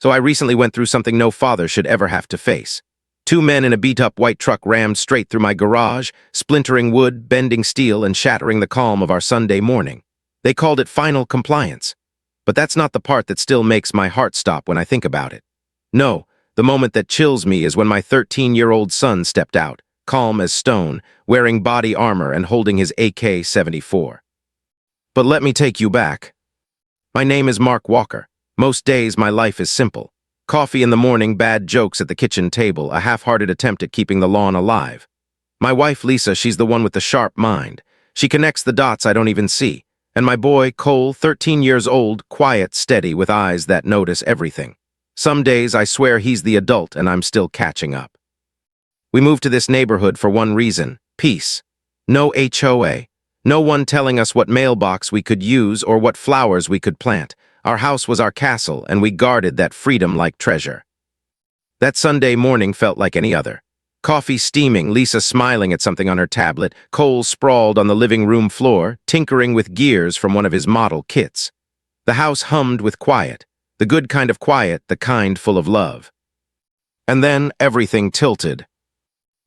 So I recently went through something no father should ever have to face. Two men in a beat-up white truck rammed straight through my garage, splintering wood, bending steel, and shattering the calm of our Sunday morning. They called it final compliance. But that's not the part that still makes my heart stop when I think about it. No, the moment that chills me is when my 13-year-old son stepped out, calm as stone, wearing body armor and holding his AK-74. But let me take you back. My name is Mark Walker. Most days my life is simple. Coffee in the morning, bad jokes at the kitchen table, a half-hearted attempt at keeping the lawn alive. My wife, Lisa, she's the one with the sharp mind. She connects the dots I don't even see. And my boy, Cole, 13 years old, quiet, steady, with eyes that notice everything. Some days I swear he's the adult and I'm still catching up. We moved to this neighborhood for one reason: peace. No HOA. No one telling us what mailbox we could use or what flowers we could plant. Our house was our castle, and we guarded that freedom like treasure. That Sunday morning felt like any other. Coffee steaming, Lisa smiling at something on her tablet, Cole sprawled on the living room floor, tinkering with gears from one of his model kits. The house hummed with quiet, the good kind of quiet, the kind full of love. And then everything tilted.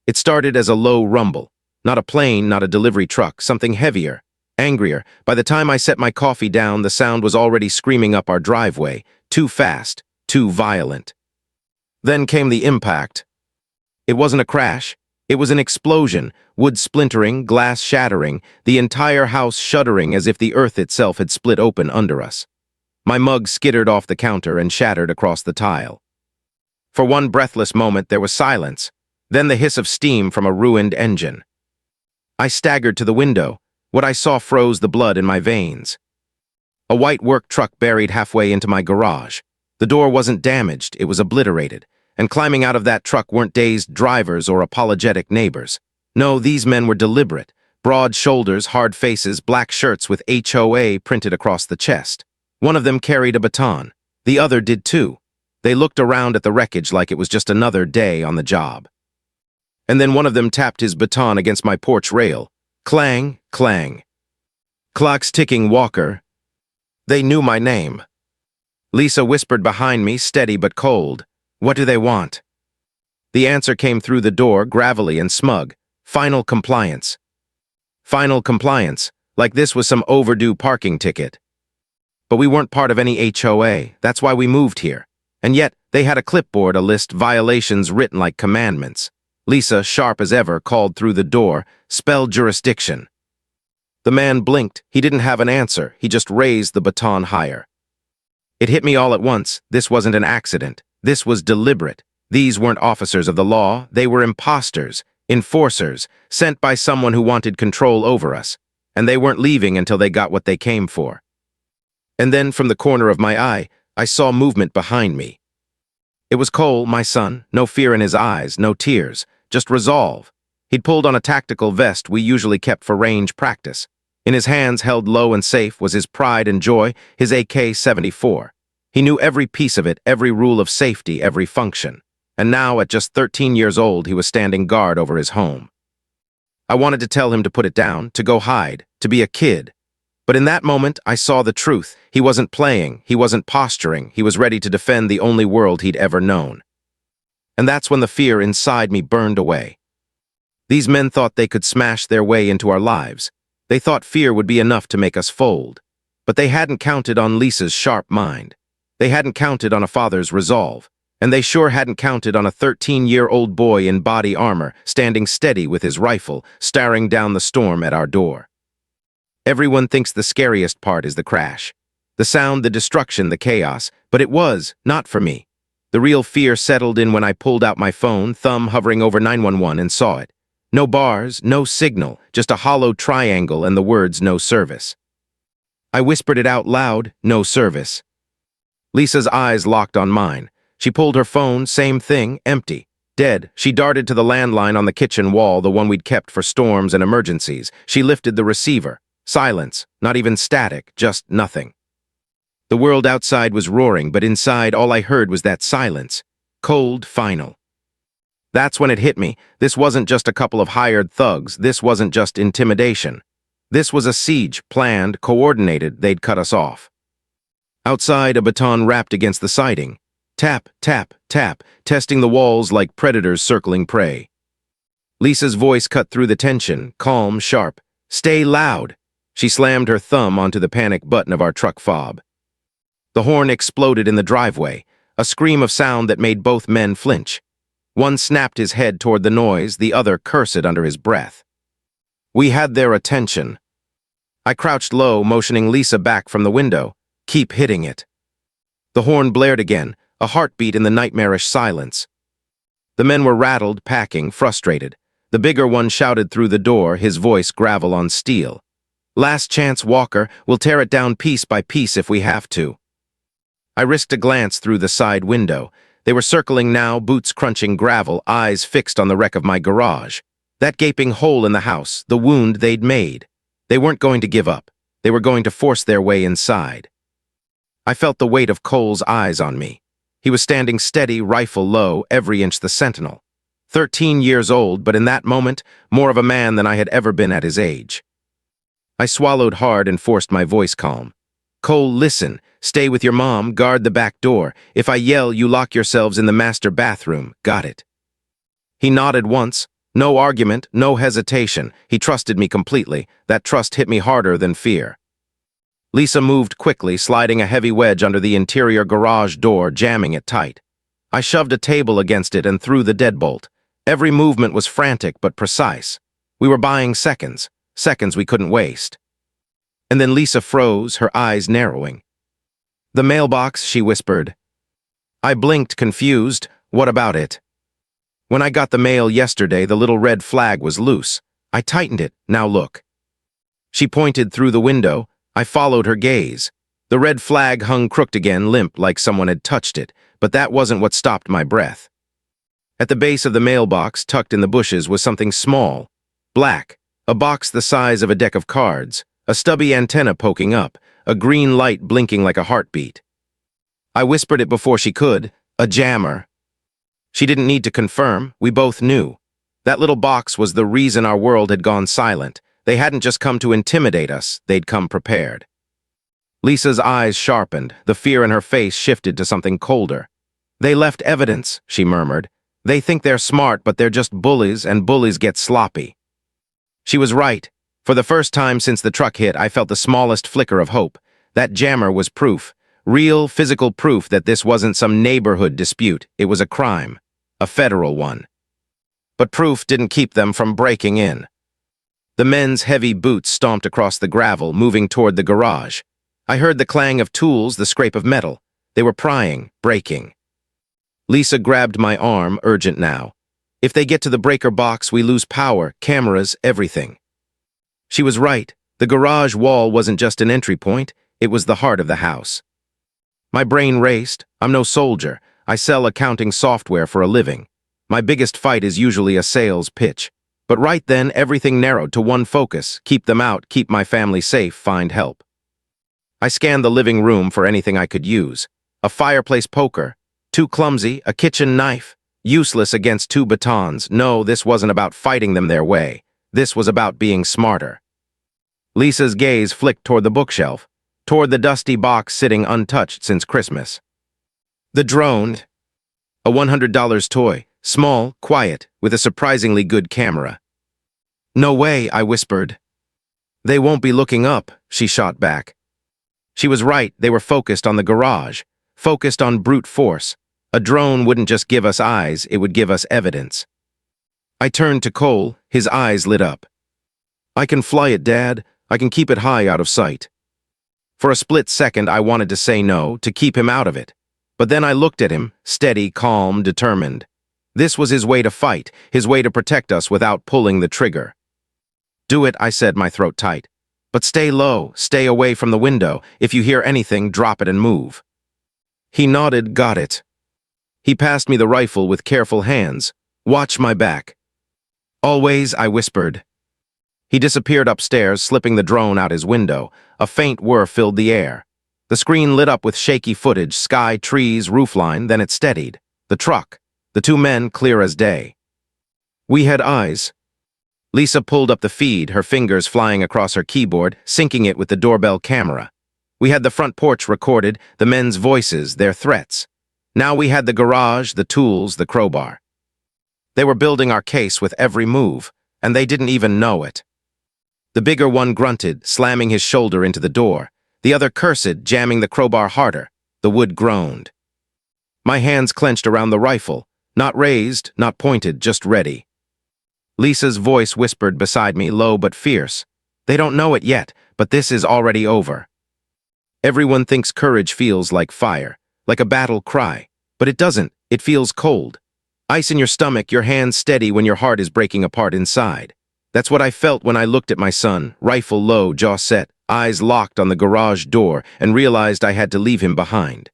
It started as a low rumble. Not a plane, not a delivery truck, something heavier. Angrier. By the time I set my coffee down, the sound was already screaming up our driveway. Too fast, too violent. Then came the impact. It wasn't a crash. It was an explosion, wood splintering, glass shattering, the entire house shuddering as if the earth itself had split open under us. My mug skittered off the counter and shattered across the tile. For one breathless moment, there was silence, then the hiss of steam from a ruined engine. I staggered to the window. What I saw froze the blood in my veins. A white work truck buried halfway into my garage. The door wasn't damaged, it was obliterated, and climbing out of that truck weren't dazed drivers or apologetic neighbors. No, these men were deliberate. Broad shoulders, hard faces, black shirts with HOA printed across the chest. One of them carried a baton. The other did too. They looked around at the wreckage like it was just another day on the job. And then one of them tapped his baton against my porch rail. Clang, clang. Clocks ticking, Walker. They knew my name. Lisa whispered behind me, steady but cold. What do they want? The answer came through the door, gravelly and smug. Final compliance. Final compliance, like this was some overdue parking ticket. But we weren't part of any HOA, that's why we moved here. And yet, they had a clipboard, a list, violations written like commandments. Lisa, sharp as ever, called through the door, spelled jurisdiction. The man blinked. He didn't have an answer. He just raised the baton higher. It hit me all at once. This wasn't an accident. This was deliberate. These weren't officers of the law. They were imposters, enforcers, sent by someone who wanted control over us. And they weren't leaving until they got what they came for. And then, from the corner of my eye, I saw movement behind me. It was Cole, my son, no fear in his eyes, no tears, just resolve. He'd pulled on a tactical vest we usually kept for range practice. In his hands, held low and safe, was his pride and joy, his AK-74. He knew every piece of it, every rule of safety, every function. And now, at just 13 years old, he was standing guard over his home. I wanted to tell him to put it down, to go hide, to be a kid. But in that moment, I saw the truth. He wasn't playing, he wasn't posturing, he was ready to defend the only world he'd ever known. And that's when the fear inside me burned away. These men thought they could smash their way into our lives. They thought fear would be enough to make us fold. But they hadn't counted on Lisa's sharp mind. They hadn't counted on a father's resolve. And they sure hadn't counted on a 13-year-old boy in body armor, standing steady with his rifle, staring down the storm at our door. Everyone thinks the scariest part is the crash. The sound, the destruction, the chaos. But it was, not for me. The real fear settled in when I pulled out my phone, thumb hovering over 911, and saw it. No bars, no signal, just a hollow triangle and the words "no service." I whispered it out loud, "no service." Lisa's eyes locked on mine. She pulled her phone, same thing, empty. Dead. She darted to the landline on the kitchen wall, the one we'd kept for storms and emergencies. She lifted the receiver. Silence, not even static, just nothing. The world outside was roaring, but inside all I heard was that silence. Cold, final. That's when it hit me. This wasn't just a couple of hired thugs. This wasn't just intimidation. This was a siege, planned, coordinated. They'd cut us off. Outside, a baton rapped against the siding. Tap, tap, tap, testing the walls like predators circling prey. Lisa's voice cut through the tension, calm, sharp. Stay loud. She slammed her thumb onto the panic button of our truck fob. The horn exploded in the driveway, a scream of sound that made both men flinch. One snapped his head toward the noise, the other cursed under his breath. We had their attention. I crouched low, motioning Lisa back from the window. Keep hitting it. The horn blared again, a heartbeat in the nightmarish silence. The men were rattled, packing, frustrated. The bigger one shouted through the door, his voice gravel on steel. Last chance, Walker. We'll tear it down piece by piece if we have to. I risked a glance through the side window. They were circling now, boots crunching gravel, eyes fixed on the wreck of my garage. That gaping hole in the house, the wound they'd made. They weren't going to give up. They were going to force their way inside. I felt the weight of Cole's eyes on me. He was standing steady, rifle low, every inch the sentinel. 13 years old, but in that moment, more of a man than I had ever been at his age. I swallowed hard and forced my voice calm. Cole, listen. Stay with your mom, guard the back door. If I yell, you lock yourselves in the master bathroom. Got it? He nodded once. No argument, no hesitation. He trusted me completely. That trust hit me harder than fear. Lisa moved quickly, sliding a heavy wedge under the interior garage door, jamming it tight. I shoved a table against it and threw the deadbolt. Every movement was frantic but precise. We were buying seconds, seconds we couldn't waste. And then Lisa froze, her eyes narrowing. The mailbox, she whispered. I blinked, confused. What about it? When I got the mail yesterday, the little red flag was loose. I tightened it. Now look. She pointed through the window. I followed her gaze. The red flag hung crooked again, limp, like someone had touched it, but that wasn't what stopped my breath. At the base of the mailbox, tucked in the bushes, was something small, black, a box the size of a deck of cards, a stubby antenna poking up, a green light blinking like a heartbeat. I whispered it before she could, a jammer. She didn't need to confirm, we both knew. That little box was the reason our world had gone silent. They hadn't just come to intimidate us, they'd come prepared. Lisa's eyes sharpened, the fear in her face shifted to something colder. They left evidence, she murmured. They think they're smart, but they're just bullies, and bullies get sloppy. She was right. For the first time since the truck hit, I felt the smallest flicker of hope. That jammer was proof, real physical proof that this wasn't some neighborhood dispute. It was a crime, a federal one. But proof didn't keep them from breaking in. The men's heavy boots stomped across the gravel, moving toward the garage. I heard the clang of tools, the scrape of metal. They were prying, breaking. Lisa grabbed my arm, urgent now. If they get to the breaker box, we lose power, cameras, everything. She was right. The garage wall wasn't just an entry point, it was the heart of the house. My brain raced. I'm no soldier. I sell accounting software for a living. My biggest fight is usually a sales pitch. But right then, everything narrowed to one focus: keep them out, keep my family safe, find help. I scanned the living room for anything I could use. A fireplace poker, too clumsy, a kitchen knife, useless against two batons. No, this wasn't about fighting them their way. This was about being smarter. Lisa's gaze flicked toward the bookshelf, toward the dusty box sitting untouched since Christmas. The drone, a $100 toy, small, quiet, with a surprisingly good camera. No way, I whispered. They won't be looking up, she shot back. She was right, they were focused on the garage, focused on brute force. A drone wouldn't just give us eyes, it would give us evidence. I turned to Cole, his eyes lit up. I can fly it, Dad. I can keep it high out of sight. For a split second, I wanted to say no, to keep him out of it. But then I looked at him, steady, calm, determined. This was his way to fight, his way to protect us without pulling the trigger. Do it, I said, my throat tight. But stay low, stay away from the window. If you hear anything, drop it and move. He nodded, got it. He passed me the rifle with careful hands. Watch my back. Always, I whispered. He disappeared upstairs, slipping the drone out his window. A faint whir filled the air. The screen lit up with shaky footage, sky, trees, roofline, then it steadied. The truck. The two men clear as day. We had eyes. Lisa pulled up the feed, her fingers flying across her keyboard, syncing it with the doorbell camera. We had the front porch recorded, the men's voices, their threats. Now we had the garage, the tools, the crowbar. They were building our case with every move, and they didn't even know it. The bigger one grunted, slamming his shoulder into the door. The other cursed, jamming the crowbar harder. The wood groaned. My hands clenched around the rifle, not raised, not pointed, just ready. Lisa's voice whispered beside me, low but fierce. They don't know it yet, but this is already over. Everyone thinks courage feels like fire, like a battle cry, but it doesn't. It feels cold. Ice in your stomach, your hands steady when your heart is breaking apart inside. That's what I felt when I looked at my son, rifle low, jaw set, eyes locked on the garage door, and realized I had to leave him behind.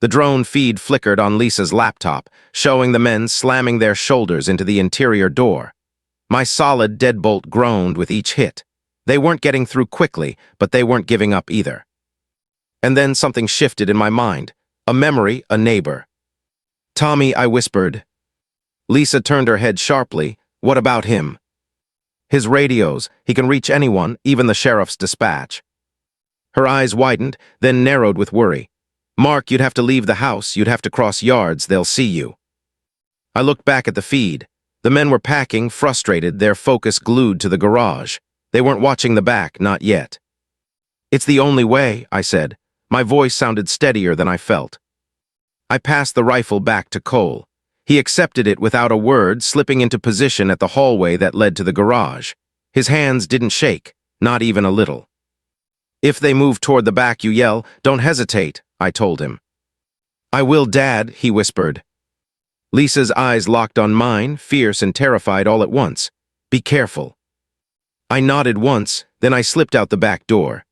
The drone feed flickered on Lisa's laptop, showing the men slamming their shoulders into the interior door. My solid deadbolt groaned with each hit. They weren't getting through quickly, but they weren't giving up either. And then something shifted in my mind. A memory, a neighbor. "Tommy," I whispered. Lisa turned her head sharply. "What about him?" "His radios. He can reach anyone, even the sheriff's dispatch." Her eyes widened, then narrowed with worry. "Mark, you'd have to leave the house. You'd have to cross yards. They'll see you." I looked back at the feed. The men were packing, frustrated, their focus glued to the garage. They weren't watching the back, not yet. "It's the only way," I said. My voice sounded steadier than I felt. I passed the rifle back to Cole. He accepted it without a word, slipping into position at the hallway that led to the garage. His hands didn't shake, not even a little. "If they move toward the back, you yell. Don't hesitate," I told him. "I will, Dad," he whispered. Lisa's eyes locked on mine, fierce and terrified all at once. "Be careful." I nodded once, then I slipped out the back door.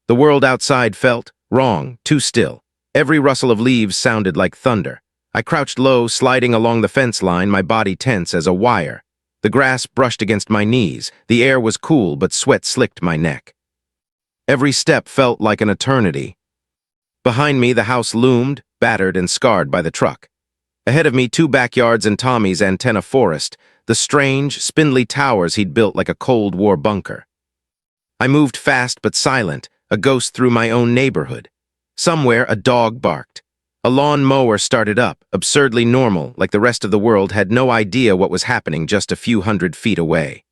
The world outside felt wrong, too still. Every rustle of leaves sounded like thunder. I crouched low, sliding along the fence line, my body tense as a wire. The grass brushed against my knees. The air was cool, but sweat slicked my neck. Every step felt like an eternity. Behind me, the house loomed, battered and scarred by the truck. Ahead of me, 2 backyards and Tommy's antenna forest, the strange, spindly towers he'd built like a Cold War bunker. I moved fast but silent, a ghost through my own neighborhood. Somewhere, a dog barked. A lawn mower started up, absurdly normal, like the rest of the world had no idea what was happening just a few hundred feet away.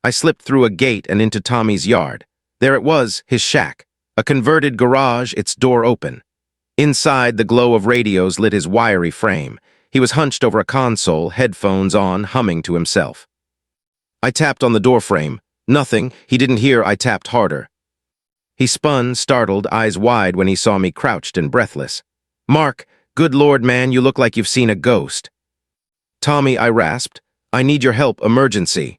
I slipped through a gate and into Tommy's yard. There it was, his shack. A converted garage, its door open. Inside, the glow of radios lit his wiry frame. He was hunched over a console, headphones on, humming to himself. I tapped on the doorframe. Nothing. He didn't hear. I tapped harder. He spun, startled, eyes wide when he saw me crouched and breathless. "Mark, good Lord, man, you look like you've seen a ghost." "Tommy," I rasped. "I need your help, emergency."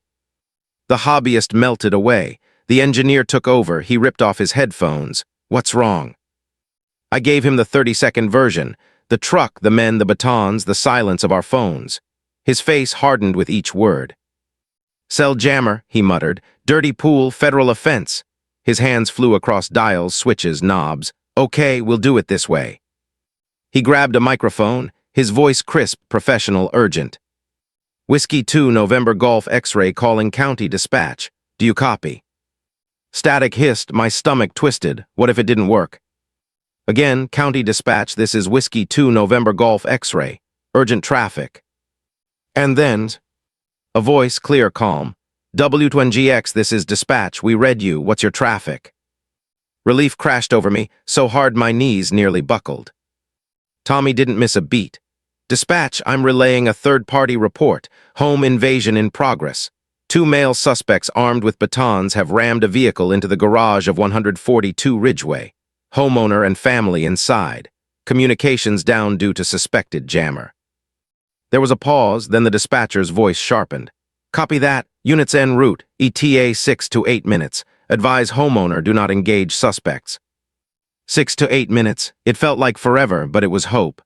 The hobbyist melted away. The engineer took over. He ripped off his headphones. "What's wrong?" I gave him the 30-second version. The truck, the men, the batons, the silence of our phones. His face hardened with each word. "Cell jammer," he muttered. "Dirty pool, federal offense." His hands flew across dials, switches, knobs. "Okay, we'll do it this way." He grabbed a microphone, his voice crisp, professional, urgent. "Whiskey 2, November Golf X-ray calling county dispatch. Do you copy?" Static hissed, my stomach twisted. What if it didn't work? Again, county dispatch, this is Whiskey 2, November Golf X-ray. Urgent traffic. And then, a voice, clear, calm. "W2NGX, this is dispatch. We read you. What's your traffic?" Relief crashed over me, so hard my knees nearly buckled. Tommy didn't miss a beat. "Dispatch, I'm relaying a third-party report. Home invasion in progress. 2 male suspects armed with batons have rammed a vehicle into the garage of 142 Ridgeway. Homeowner and family inside. Communications down due to suspected jammer." There was a pause, then the dispatcher's voice sharpened. "Copy that. Units en route. ETA 6 to 8 minutes. Advise homeowner do not engage suspects." 6 to 8 minutes. It felt like forever, but it was hope.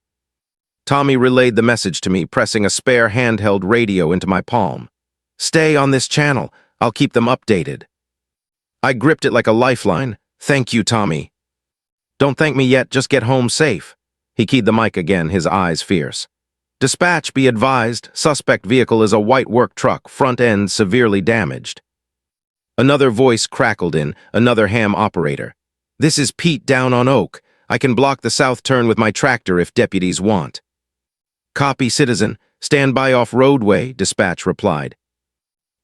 Tommy relayed the message to me, pressing a spare handheld radio into my palm. "Stay on this channel. I'll keep them updated." I gripped it like a lifeline. "Thank you, Tommy." "Don't thank me yet, just get home safe." He keyed the mic again, his eyes fierce. "Dispatch, be advised, suspect vehicle is a white work truck, front end severely damaged." Another voice crackled in, another ham operator. "This is Pete down on Oak. I can block the south turn with my tractor if deputies want. Copy, citizen. Stand by off roadway, dispatch replied.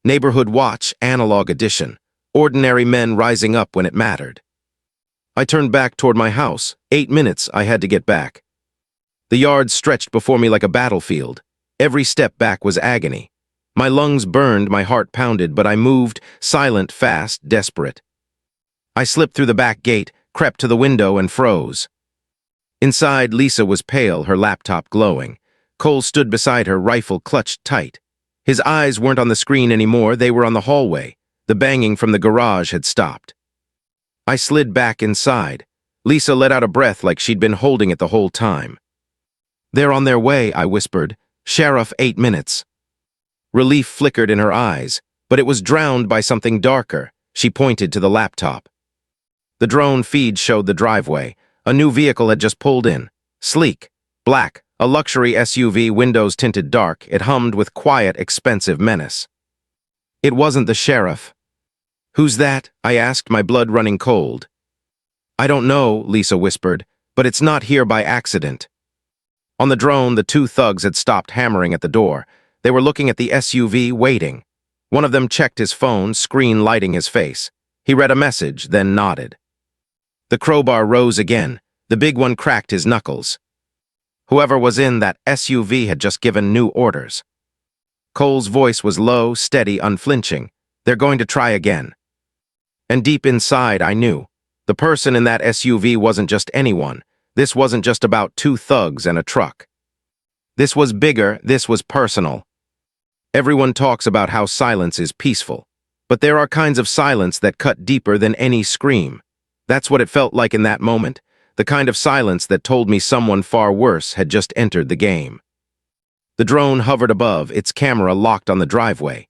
Neighborhood watch, analog edition. Ordinary men rising up when it mattered. I turned back toward my house. 8 minutes I had to get back. The yard stretched before me like a battlefield. Every step back was agony. My lungs burned, my heart pounded, but I moved, silent, fast, desperate. I slipped through the back gate, crept to the window, and froze. Inside, Lisa was pale, her laptop glowing. Cole stood beside her, rifle clutched tight. His eyes weren't on the screen anymore, they were on the hallway. The banging from the garage had stopped. I slid back inside. Lisa let out a breath like she'd been holding it the whole time. They're on their way, I whispered. Sheriff, 8 minutes. Relief flickered in her eyes, but it was drowned by something darker. She pointed to the laptop. The drone feed showed the driveway. A new vehicle had just pulled in. Sleek, black, a luxury SUV, windows tinted dark. It hummed with quiet, expensive menace. It wasn't the sheriff. Who's that? I asked, my blood running cold. I don't know, Lisa whispered, but it's not here by accident. On the drone, the two thugs had stopped hammering at the door. They were looking at the SUV, waiting. One of them checked his phone, screen lighting his face. He read a message, then nodded. The crowbar rose again. The big one cracked his knuckles. Whoever was in that SUV had just given new orders. Cole's voice was low, steady, unflinching. They're going to try again. And deep inside, I knew. The person in that SUV wasn't just anyone. This wasn't just about two thugs and a truck. This was bigger, this was personal. Everyone talks about how silence is peaceful. But there are kinds of silence that cut deeper than any scream. That's what it felt like in that moment. The kind of silence that told me someone far worse had just entered the game. The drone hovered above, its camera locked on the driveway.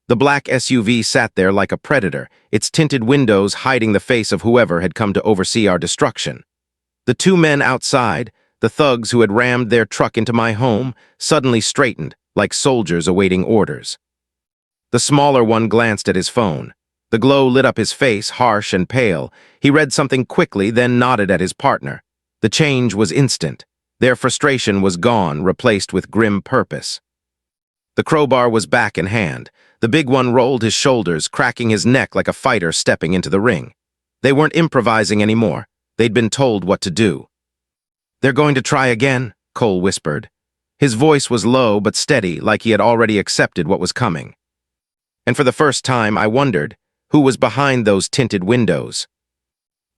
The black SUV sat there like a predator, its tinted windows hiding the face of whoever had come to oversee our destruction. The two men outside, the thugs who had rammed their truck into my home, suddenly straightened, like soldiers awaiting orders. The smaller one glanced at his phone. The glow lit up his face, harsh and pale. He read something quickly, then nodded at his partner. The change was instant. Their frustration was gone, replaced with grim purpose. The crowbar was back in hand. The big one rolled his shoulders, cracking his neck like a fighter stepping into the ring. They weren't improvising anymore. They'd been told what to do. They're going to try again, Cole whispered. His voice was low but steady, like he had already accepted what was coming. And for the first time, I wondered, who was behind those tinted windows?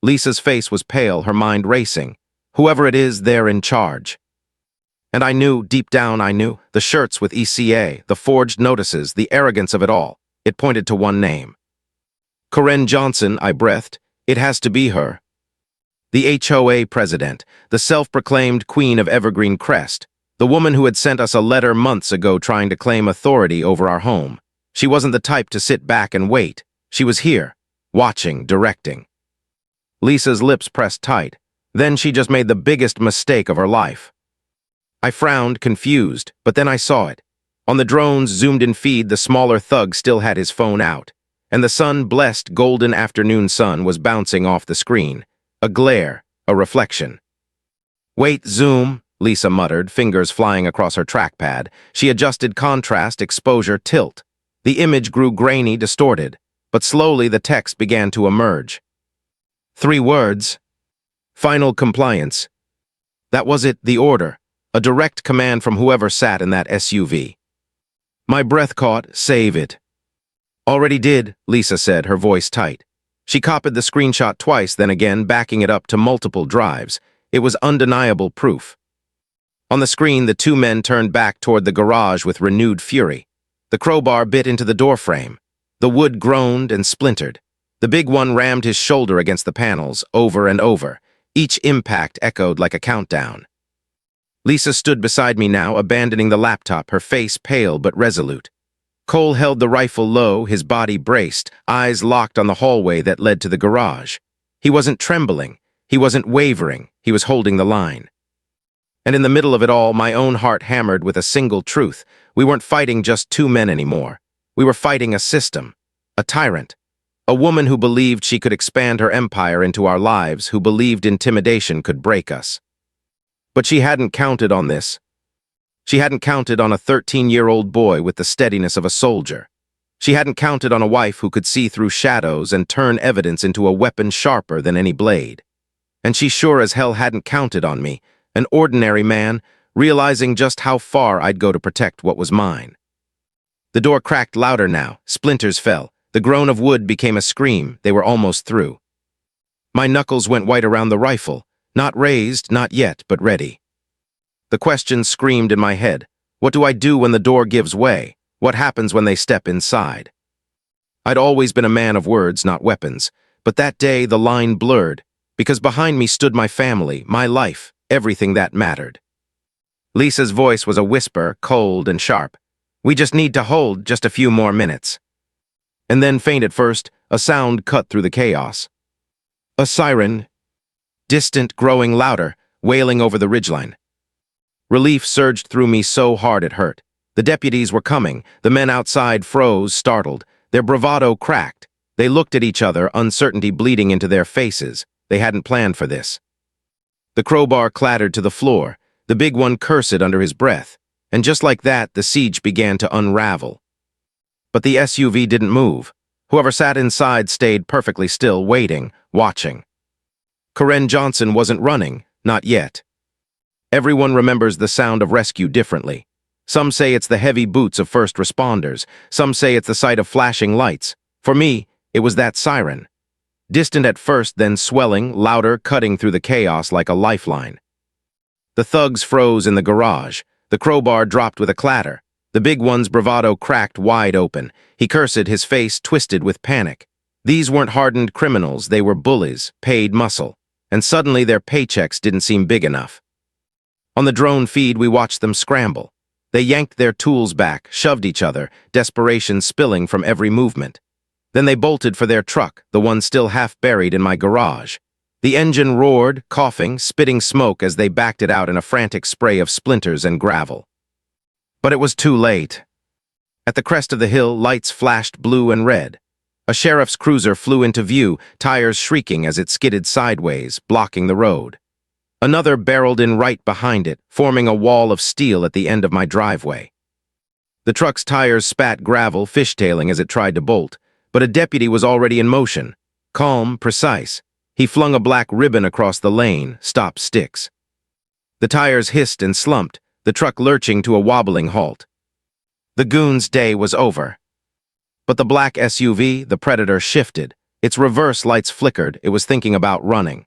Lisa's face was pale, her mind racing. Whoever it is, they're in charge. And I knew, deep down I knew, the shirts with ECA, the forged notices, the arrogance of it all. It pointed to one name. Karen Johnson, I breathed. It has to be her. The HOA president, the self-proclaimed queen of Evergreen Crest, the woman who had sent us a letter months ago trying to claim authority over our home. She wasn't the type to sit back and wait. She was here, watching, directing. Lisa's lips pressed tight. Then she just made the biggest mistake of her life. I frowned, confused, but then I saw it. On the drone's zoomed-in feed, the smaller thug still had his phone out, and the sun-blessed golden afternoon sun was bouncing off the screen. A glare, a reflection. Wait, zoom, Lisa muttered, fingers flying across her trackpad. She adjusted contrast, exposure, tilt. The image grew grainy, distorted, but slowly the text began to emerge. 3 words. Final compliance. That was it, the order. A direct command from whoever sat in that SUV. My breath caught, save it. Already did, Lisa said, her voice tight. She copied the screenshot twice, then again, backing it up to multiple drives. It was undeniable proof. On the screen, the two men turned back toward the garage with renewed fury. The crowbar bit into the doorframe. The wood groaned and splintered. The big one rammed his shoulder against the panels, over and over. Each impact echoed like a countdown. Lisa stood beside me now, abandoning the laptop, her face pale but resolute. Cole held the rifle low, his body braced, eyes locked on the hallway that led to the garage. He wasn't trembling. He wasn't wavering. He was holding the line. And in the middle of it all, my own heart hammered with a single truth. We weren't fighting just two men anymore. We were fighting a system, a tyrant, A woman who believed she could expand her empire into our lives, who believed intimidation could break us. But she hadn't counted on this. She hadn't counted on a 13-year-old boy with the steadiness of a soldier. She hadn't counted on a wife who could see through shadows and turn evidence into a weapon sharper than any blade. And she sure as hell hadn't counted on me, an ordinary man, realizing just how far I'd go to protect what was mine. The door cracked louder now, splinters fell. The groan of wood became a scream. They were almost through. My knuckles went white around the rifle, not raised, not yet, but ready. The question screamed in my head. What do I do when the door gives way? What happens when they step inside? I'd always been a man of words, not weapons, but that day the line blurred, because behind me stood my family, my life, everything that mattered. Lisa's voice was a whisper, cold and sharp. We just need to hold just a few more minutes. And then, faint at first, a sound cut through the chaos. A siren, distant, growing louder, wailing over the ridgeline. Relief surged through me so hard it hurt. The deputies were coming. The men outside froze, startled. Their bravado cracked. They looked at each other, uncertainty bleeding into their faces. They hadn't planned for this. The crowbar clattered to the floor. The big one cursed under his breath. And just like that, the siege began to unravel. But the SUV didn't move. Whoever sat inside stayed perfectly still, waiting, watching. Karen Johnson wasn't running, not yet. Everyone remembers the sound of rescue differently. Some say it's the heavy boots of first responders. Some say it's the sight of flashing lights. For me, it was that siren. Distant at first, then swelling, louder, cutting through the chaos like a lifeline. The thugs froze in the garage. The crowbar dropped with a clatter. The big one's bravado cracked wide open. He cursed, his face twisted with panic. These weren't hardened criminals, they were bullies, paid muscle. And suddenly their paychecks didn't seem big enough. On the drone feed, we watched them scramble. They yanked their tools back, shoved each other, desperation spilling from every movement. Then they bolted for their truck, the one still half buried in my garage. The engine roared, coughing, spitting smoke as they backed it out in a frantic spray of splinters and gravel. But it was too late. At the crest of the hill, lights flashed blue and red. A sheriff's cruiser flew into view, tires shrieking as it skidded sideways, blocking the road. Another barreled in right behind it, forming a wall of steel at the end of my driveway. The truck's tires spat gravel, fishtailing as it tried to bolt, but a deputy was already in motion. Calm, precise. He flung a black ribbon across the lane, stopped sticks. The tires hissed and slumped, the truck lurching to a wobbling halt. The goon's day was over. But the black SUV, the Predator, shifted. Its reverse lights flickered. It was thinking about running.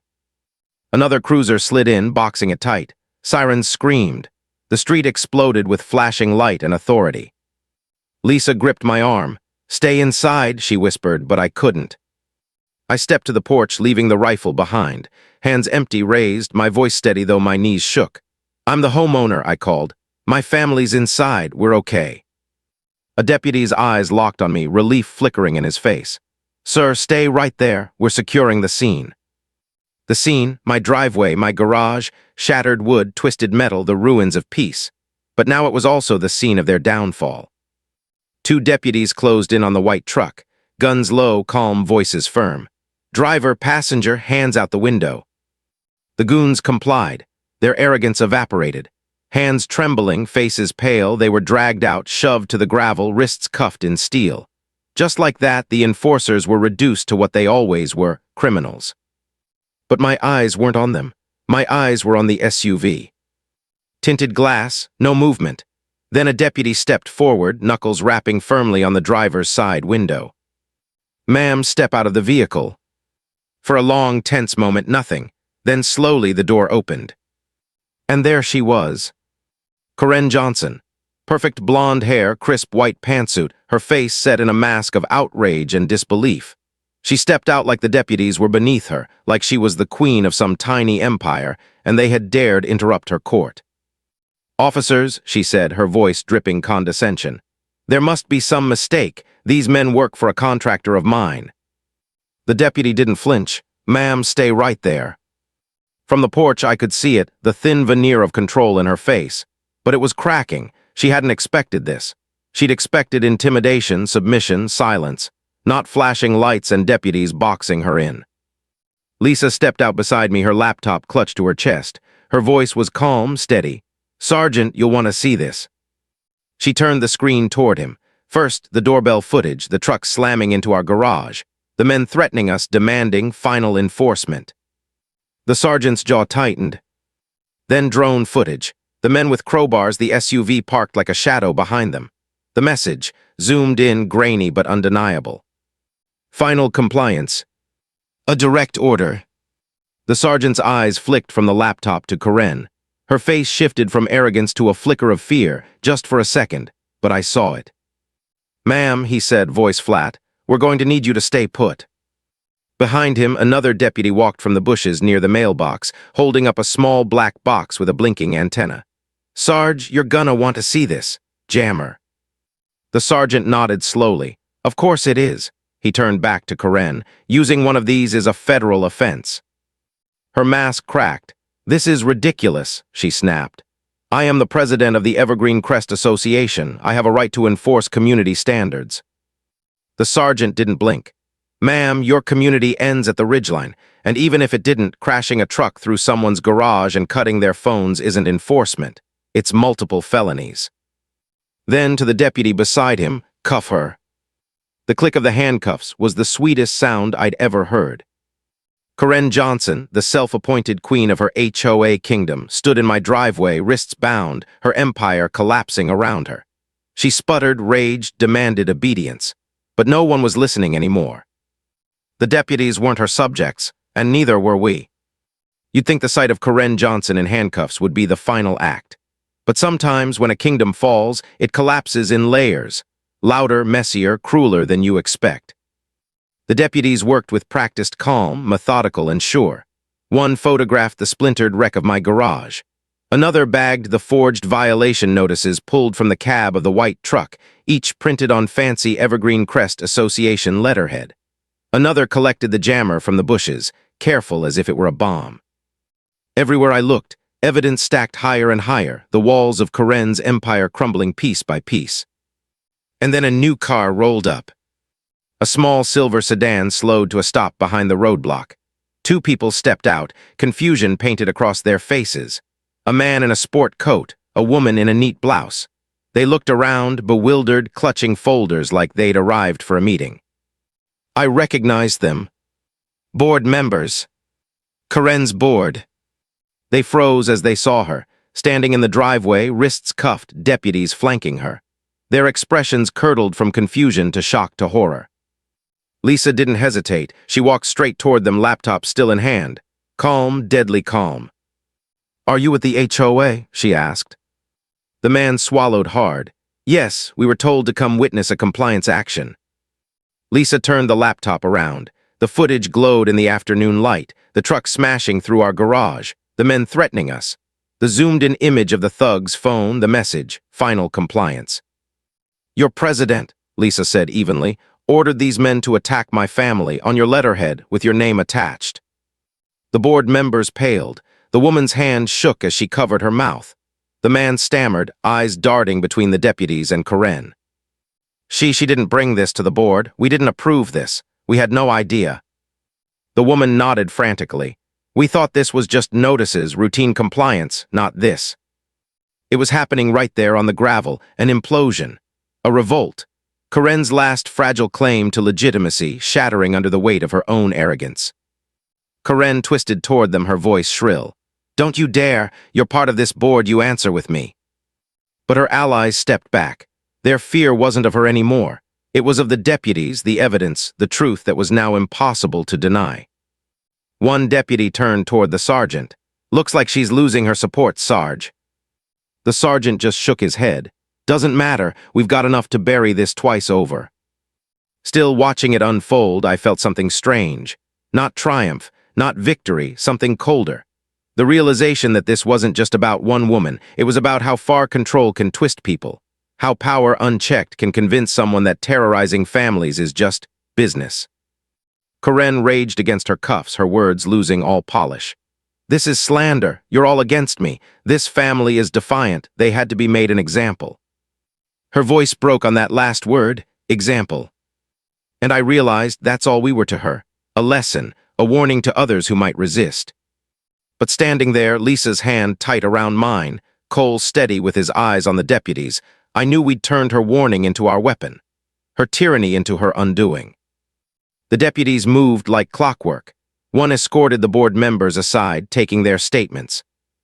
Another cruiser slid in, boxing it tight. Sirens screamed. The street exploded with flashing light and authority. Lisa gripped my arm. "Stay inside," she whispered, but I couldn't. I stepped to the porch, leaving the rifle behind. Hands empty, raised, my voice steady though my knees shook. "I'm the homeowner," I called. "My family's inside. We're okay." A deputy's eyes locked on me, relief flickering in his face. "Sir, stay right there. We're securing the scene." The scene, my driveway, my garage, shattered wood, twisted metal, the ruins of peace. But now it was also the scene of their downfall. Two deputies closed in on the white truck, guns low, calm, voices firm. Driver, passenger, hands out the window. The goons complied. Their arrogance evaporated. Hands trembling, faces pale, they were dragged out, shoved to the gravel, wrists cuffed in steel. Just like that, the enforcers were reduced to what they always were, criminals. But my eyes weren't on them. My eyes were on the SUV. Tinted glass, no movement. Then a deputy stepped forward, knuckles rapping firmly on the driver's side window. "Ma'am, step out of the vehicle." For a long, tense moment, nothing. Then slowly the door opened. And there she was. Karen Johnson. Perfect blonde hair, crisp white pantsuit, her face set in a mask of outrage and disbelief. She stepped out like the deputies were beneath her, like she was the queen of some tiny empire, and they had dared interrupt her court. "Officers," she said, her voice dripping condescension. "There must be some mistake. These men work for a contractor of mine." The deputy didn't flinch. "Ma'am, stay right there." From the porch I could see it, the thin veneer of control in her face. But it was cracking. She hadn't expected this. She'd expected intimidation, submission, silence. not flashing lights and deputies boxing her in. Lisa stepped out beside me, her laptop clutched to her chest. Her voice was calm, steady. "Sergeant, you'll want to see this." She turned the screen toward him. First, the doorbell footage, the truck slamming into our garage, the men threatening us, demanding final enforcement. The sergeant's jaw tightened. Then drone footage, the men with crowbars, the SUV parked like a shadow behind them. The message, zoomed in, grainy but undeniable. Final compliance. A direct order. The sergeant's eyes flicked from the laptop to Karen. Her face shifted from arrogance to a flicker of fear, just for a second, but I saw it. "Ma'am," he said, voice flat, "we're going to need you to stay put." Behind him, another deputy walked from the bushes near the mailbox, holding up a small black box with a blinking antenna. "Sarge, you're gonna want to see this. Jammer." The sergeant nodded slowly. "Of course it is." He turned back to Karen. "Using one of these is a federal offense." Her mask cracked. "This is ridiculous," she snapped. "I am the president of the Evergreen Crest Association. I have a right to enforce community standards." The sergeant didn't blink. "Ma'am, your community ends at the ridgeline, and even if it didn't, crashing a truck through someone's garage and cutting their phones isn't enforcement. It's multiple felonies." Then to the deputy beside him, "Cuff her." The click of the handcuffs was the sweetest sound I'd ever heard. Karen Johnson, the self-appointed queen of her HOA kingdom, stood in my driveway, wrists bound, her empire collapsing around her. She sputtered, raged, demanded obedience, but no one was listening anymore. The deputies weren't her subjects, and neither were we. You'd think the sight of Karen Johnson in handcuffs would be the final act. But sometimes when a kingdom falls, it collapses in layers, louder, messier, crueler than you expect. The deputies worked with practiced calm, methodical, and sure. One photographed the splintered wreck of my garage. Another bagged the forged violation notices pulled from the cab of the white truck, each printed on fancy Evergreen Crest Association letterhead. Another collected the jammer from the bushes, careful as if it were a bomb. Everywhere I looked, evidence stacked higher and higher, the walls of Karen's empire crumbling piece by piece. And then a new car rolled up. A small silver sedan slowed to a stop behind the roadblock. Two people stepped out, confusion painted across their faces. A man in a sport coat, a woman in a neat blouse. They looked around, bewildered, clutching folders like they'd arrived for a meeting. I recognized them. Board members. Karen's board. They froze as they saw her, standing in the driveway, wrists cuffed, deputies flanking her. Their expressions curdled from confusion to shock to horror. Lisa didn't hesitate. She walked straight toward them, laptop still in hand. Calm, deadly calm. "Are you at the HOA?" she asked. The man swallowed hard. "Yes, we were told to come witness a compliance action." Lisa turned the laptop around. The footage glowed in the afternoon light, the truck smashing through our garage, the men threatening us. The zoomed-in image of the thug's phone, the message, final compliance. "Your president," Lisa said evenly, "ordered these men to attack my family on your letterhead with your name attached." The board members paled. The woman's hand shook as she covered her mouth. The man stammered, eyes darting between the deputies and Karen. She didn't bring this to the board. We didn't approve this. We had no idea." The woman nodded frantically. "We thought this was just notices, routine compliance, not this." It was happening right there on the gravel, an implosion, a revolt. Karen's last fragile claim to legitimacy shattering under the weight of her own arrogance. Karen twisted toward them, her voice shrill. "Don't you dare! You're part of this board, you answer with me." But her allies stepped back. Their fear wasn't of her anymore. It was of the deputies, the evidence, the truth that was now impossible to deny. One deputy turned toward the sergeant. "Looks like she's losing her support, Sarge." The sergeant just shook his head. "Doesn't matter, we've got enough to bury this twice over." Still watching it unfold, I felt something strange. Not triumph, not victory, something colder. The realization that this wasn't just about one woman, it was about how far control can twist people, how power unchecked can convince someone that terrorizing families is just business. Karen raged against her cuffs, her words losing all polish. "This is slander. You're all against me. This family is defiant. They had to be made an example." Her voice broke on that last word, example. And I realized that's all we were to her. A lesson, a warning to others who might resist. But standing there, Lisa's hand tight around mine, Cole steady with his eyes on the deputies, I knew we'd turned her warning into our weapon, her tyranny into her undoing. The deputies moved like clockwork. One escorted the board members aside, taking their statements.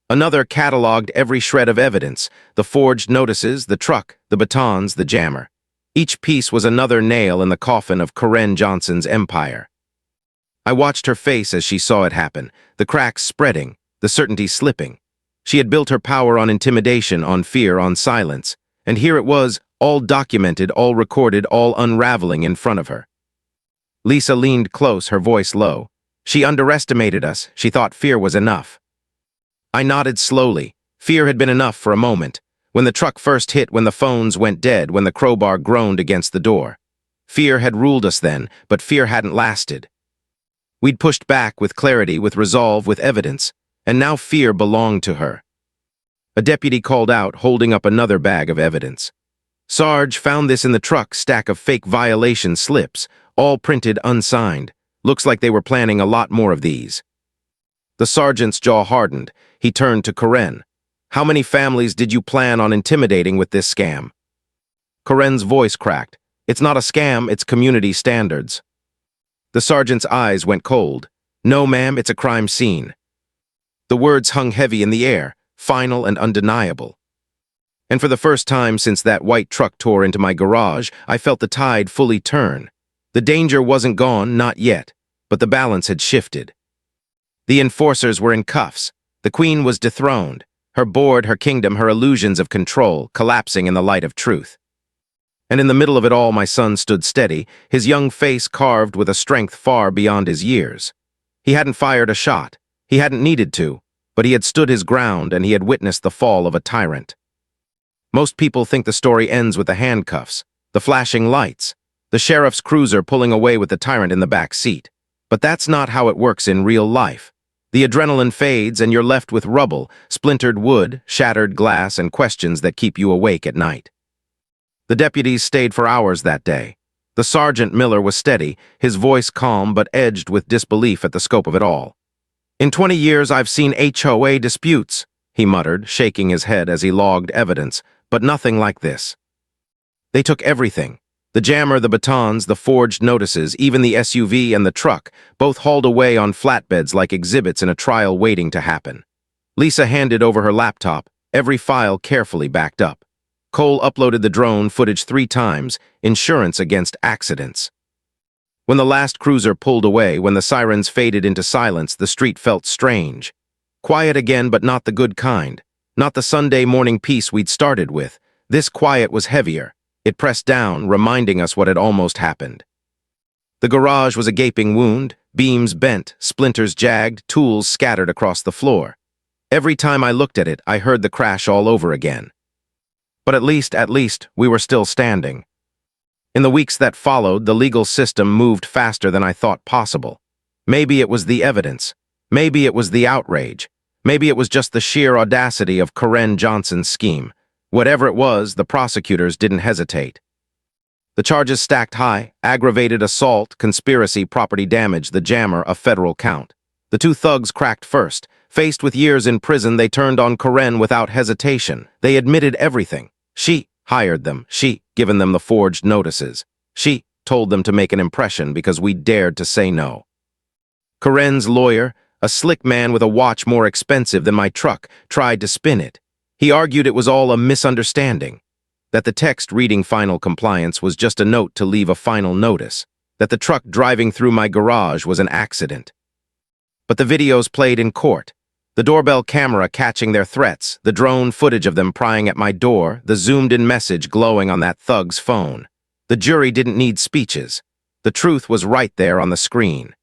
Another cataloged every shred of evidence, the forged notices, the truck, the batons, the jammer. Each piece was another nail in the coffin of Karen Johnson's empire. I watched her face as she saw it happen, the cracks spreading, the certainty slipping. She had built her power on intimidation, on fear, on silence, and here it was, all documented, all recorded, all unraveling in front of her. Lisa leaned close, her voice low. She underestimated us. She thought fear was enough. I nodded slowly. Fear had been enough for a moment. When the truck first hit, when the phones went dead, when the crowbar groaned against the door. Fear had ruled us then, but fear hadn't lasted. We'd pushed back with clarity, with resolve, with evidence, and now fear belonged to her. A deputy called out, holding up another bag of evidence. Sarge found this in the truck, stack of fake violation slips, all printed unsigned. Looks like they were planning a lot more of these. The sergeant's jaw hardened. He turned to Karen. How many families did you plan on intimidating with this scam? Karen's voice cracked. It's not a scam, it's community standards. The sergeant's eyes went cold. No, ma'am, it's a crime scene. The words hung heavy in the air, final and undeniable. And for the first time since that white truck tore into my garage, I felt the tide fully turn. The danger wasn't gone, not yet, but the balance had shifted. The enforcers were in cuffs. The queen was dethroned, her board, her kingdom, her illusions of control, collapsing in the light of truth. And in the middle of it all, my son stood steady, his young face carved with a strength far beyond his years. He hadn't fired a shot. He hadn't needed to, but he had stood his ground and he had witnessed the fall of a tyrant. Most people think the story ends with the handcuffs, the flashing lights, the sheriff's cruiser pulling away with the tyrant in the back seat. But that's not how it works in real life. The adrenaline fades and you're left with rubble, splintered wood, shattered glass, and questions that keep you awake at night. The deputies stayed for hours that day. The Sergeant Miller was steady, his voice calm but edged with disbelief at the scope of it all. In 20 years I've seen HOA disputes, he muttered, shaking his head as he logged evidence, but nothing like this. They took everything. The jammer, the batons, the forged notices, even the SUV and the truck, both hauled away on flatbeds like exhibits in a trial waiting to happen. Lisa handed over her laptop, every file carefully backed up. Cole uploaded the drone footage 3 times, insurance against accidents. When the last cruiser pulled away, when the sirens faded into silence, the street felt strange. Quiet again, but not the good kind. Not the Sunday morning peace we'd started with. This quiet was heavier. It pressed down, reminding us what had almost happened. The garage was a gaping wound, beams bent, splinters jagged, tools scattered across the floor. Every time I looked at it, I heard the crash all over again. But at least, we were still standing. In the weeks that followed, the legal system moved faster than I thought possible. Maybe it was the evidence. Maybe it was the outrage. Maybe it was just the sheer audacity of Karen Johnson's scheme. Whatever it was, the prosecutors didn't hesitate. The charges stacked high: aggravated assault, conspiracy, property damage, the jammer, a federal count. The 2 thugs cracked first. Faced with years in prison, they turned on Karen without hesitation. They admitted everything. She hired them. She given them the forged notices. She told them to make an impression because we dared to say no. Karen's lawyer, a slick man with a watch more expensive than my truck, tried to spin it. He argued it was all a misunderstanding, that the text reading final compliance was just a note to leave a final notice, that the truck driving through my garage was an accident. But the videos played in court. The doorbell camera catching their threats, the drone footage of them prying at my door, the zoomed-in message glowing on that thug's phone. The jury didn't need speeches. The truth was right there on the screen.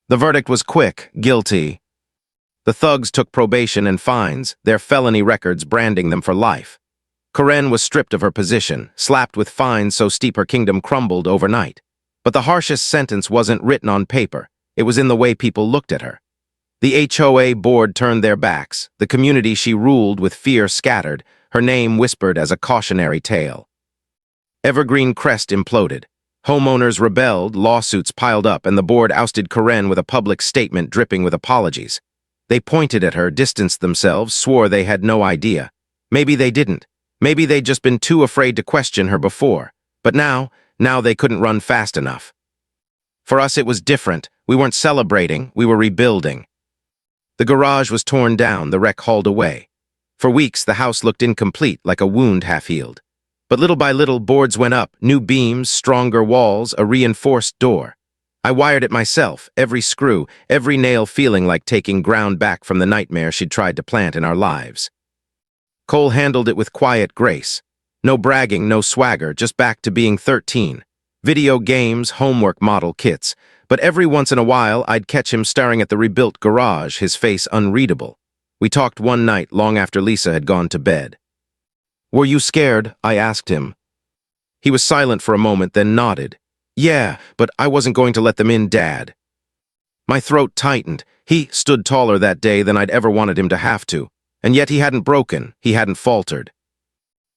The verdict was quick: guilty. The thugs took probation and fines, their felony records branding them for life. Karen was stripped of her position, slapped with fines so steep her kingdom crumbled overnight. But the harshest sentence wasn't written on paper. It was in the way people looked at her. The HOA board turned their backs, the community she ruled with fear scattered, her name whispered as a cautionary tale. Evergreen Crest imploded. Homeowners rebelled, lawsuits piled up, and the board ousted Karen with a public statement dripping with apologies. They pointed at her, distanced themselves, swore they had no idea. Maybe they didn't. Maybe they'd just been too afraid to question her before. But now they couldn't run fast enough. For us, it was different. We weren't celebrating, we were rebuilding. The garage was torn down, the wreck hauled away. For weeks, the house looked incomplete, like a wound half-healed. But little by little, boards went up, new beams, stronger walls, a reinforced door. I wired it myself, every screw, every nail feeling like taking ground back from the nightmare she'd tried to plant in our lives. Cole handled it with quiet grace. No bragging, no swagger, just back to being 13. Video games, homework model kits. But every once in a while, I'd catch him staring at the rebuilt garage, his face unreadable. We talked one night, long after Lisa had gone to bed. "Were you scared?" I asked him. He was silent for a moment, then nodded. "Yeah, but I wasn't going to let them in, Dad." My throat tightened. He stood taller that day than I'd ever wanted him to have to. And yet he hadn't broken, he hadn't faltered.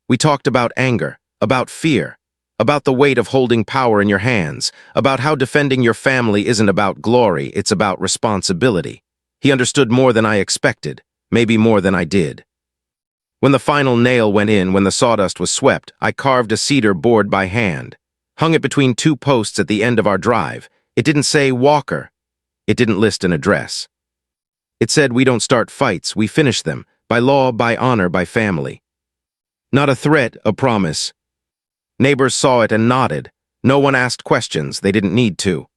We talked about anger, about fear, about the weight of holding power in your hands, about how defending your family isn't about glory, it's about responsibility. He understood more than I expected, maybe more than I did. When the final nail went in, when the sawdust was swept, I carved a cedar board by hand, hung it between two posts at the end of our drive. It didn't say Walker. It didn't list an address. It said, "We don't start fights, we finish them, by law, by honor, by family." Not a threat, a promise. Neighbors saw it and nodded. No one asked questions, they didn't need to.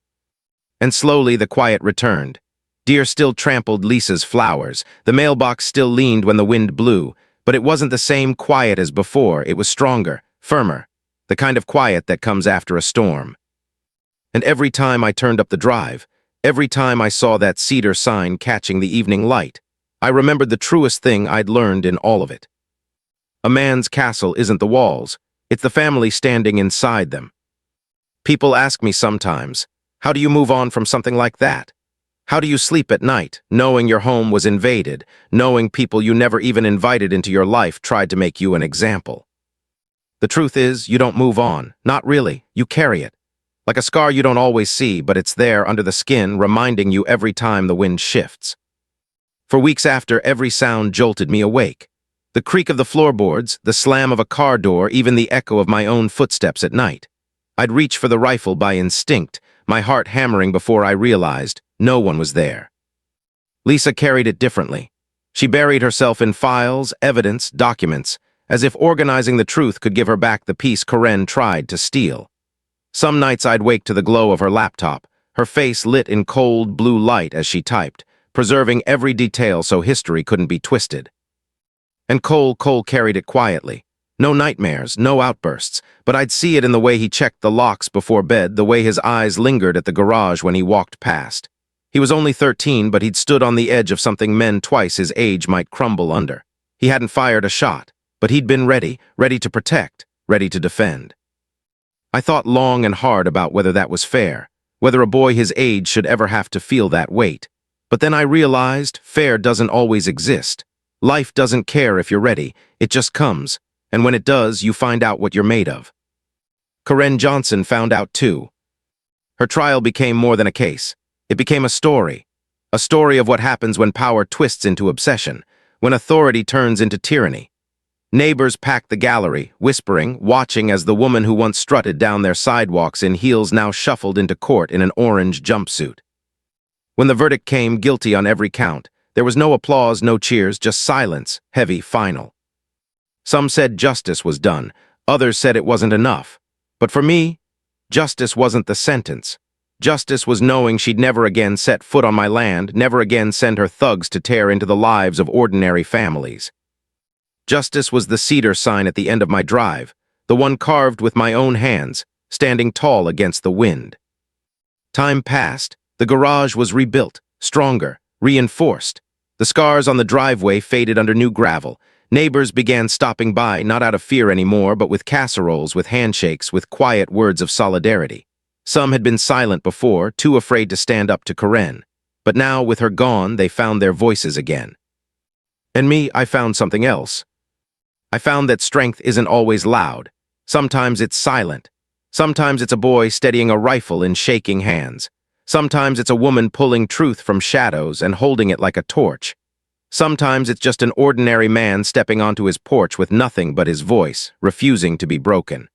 And slowly the quiet returned. Deer still trampled Lisa's flowers. The mailbox still leaned when the wind blew. But it wasn't the same quiet as before. It was stronger, firmer, the kind of quiet that comes after a storm. And every time I turned up the drive, every time I saw that cedar sign catching the evening light, I remembered the truest thing I'd learned in all of it. A man's castle isn't the walls, it's the family standing inside them. People ask me sometimes, how do you move on from something like that? How do you sleep at night, knowing your home was invaded, knowing people you never even invited into your life tried to make you an example? The truth is, you don't move on. Not really. You carry it. Like a scar you don't always see, but it's there under the skin, reminding you every time the wind shifts. For weeks after, every sound jolted me awake. The creak of the floorboards, the slam of a car door, even the echo of my own footsteps at night. I'd reach for the rifle by instinct, my heart hammering before I realized no one was there. Lisa carried it differently. She buried herself in files, evidence, documents, as if organizing the truth could give her back the peace Karen tried to steal. Some nights I'd wake to the glow of her laptop, her face lit in cold blue light as she typed, preserving every detail so history couldn't be twisted. And Cole carried it quietly. No nightmares, no outbursts, but I'd see it in the way he checked the locks before bed, the way his eyes lingered at the garage when he walked past. He was only 13, but he'd stood on the edge of something men twice his age might crumble under. He hadn't fired a shot, but he'd been ready to protect, ready to defend. I thought long and hard about whether that was fair, whether a boy his age should ever have to feel that weight. But then I realized fair doesn't always exist. Life doesn't care if you're ready, it just comes, and when it does, you find out what you're made of. Karen Johnson found out too. Her trial became more than a case. It became a story of what happens when power twists into obsession, when authority turns into tyranny. Neighbors packed the gallery, whispering, watching as the woman who once strutted down their sidewalks in heels now shuffled into court in an orange jumpsuit. When the verdict came, guilty on every count, there was no applause, no cheers, just silence, heavy, final. Some said justice was done, others said it wasn't enough. But for me, justice wasn't the sentence. Justice was knowing she'd never again set foot on my land, never again send her thugs to tear into the lives of ordinary families. Justice was the cedar sign at the end of my drive, the one carved with my own hands, standing tall against the wind. Time passed. The garage was rebuilt, stronger, reinforced. The scars on the driveway faded under new gravel. Neighbors began stopping by, not out of fear anymore, but with casseroles, with handshakes, with quiet words of solidarity. Some had been silent before, too afraid to stand up to Karen. But now, with her gone, they found their voices again. And me, I found something else. I found that strength isn't always loud. Sometimes it's silent. Sometimes it's a boy steadying a rifle in shaking hands. Sometimes it's a woman pulling truth from shadows and holding it like a torch. Sometimes it's just an ordinary man stepping onto his porch with nothing but his voice, refusing to be broken.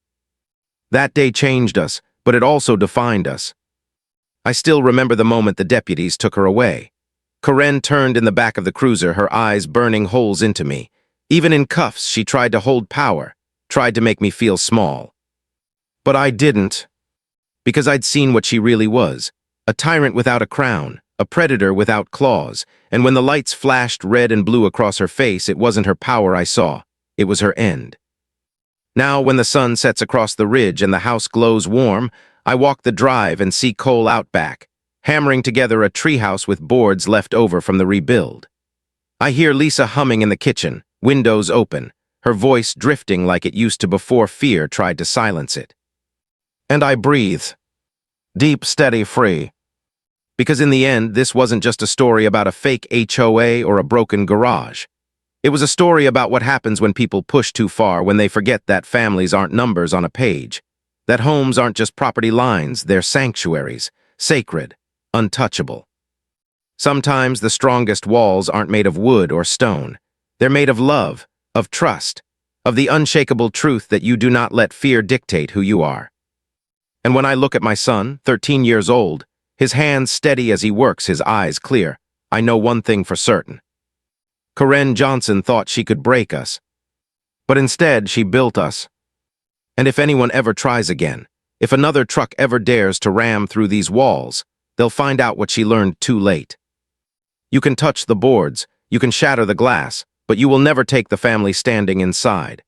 That day changed us, but it also defined us. I still remember the moment the deputies took her away. Karen turned in the back of the cruiser, her eyes burning holes into me. Even in cuffs, she tried to hold power, tried to make me feel small. But I didn't, because I'd seen what she really was, a tyrant without a crown, a predator without claws, and when the lights flashed red and blue across her face, it wasn't her power I saw, it was her end. Now, when the sun sets across the ridge and the house glows warm, I walk the drive and see Cole out back, hammering together a treehouse with boards left over from the rebuild. I hear Lisa humming in the kitchen, windows open, her voice drifting like it used to before fear tried to silence it. And I breathe. Deep, steady, free. Because in the end, this wasn't just a story about a fake HOA or a broken garage. It was a story about what happens when people push too far, when they forget that families aren't numbers on a page, that homes aren't just property lines, they're sanctuaries, sacred, untouchable. Sometimes the strongest walls aren't made of wood or stone. They're made of love, of trust, of the unshakable truth that you do not let fear dictate who you are. And when I look at my son, 13 years old, his hands steady as he works, his eyes clear, I know one thing for certain. Karen Johnson thought she could break us, but instead she built us. And if anyone ever tries again, if another truck ever dares to ram through these walls, they'll find out what she learned too late. You can touch the boards, you can shatter the glass, but you will never take the family standing inside.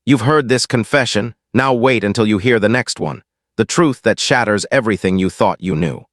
You've heard this confession, now wait until you hear the next one, the truth that shatters everything you thought you knew.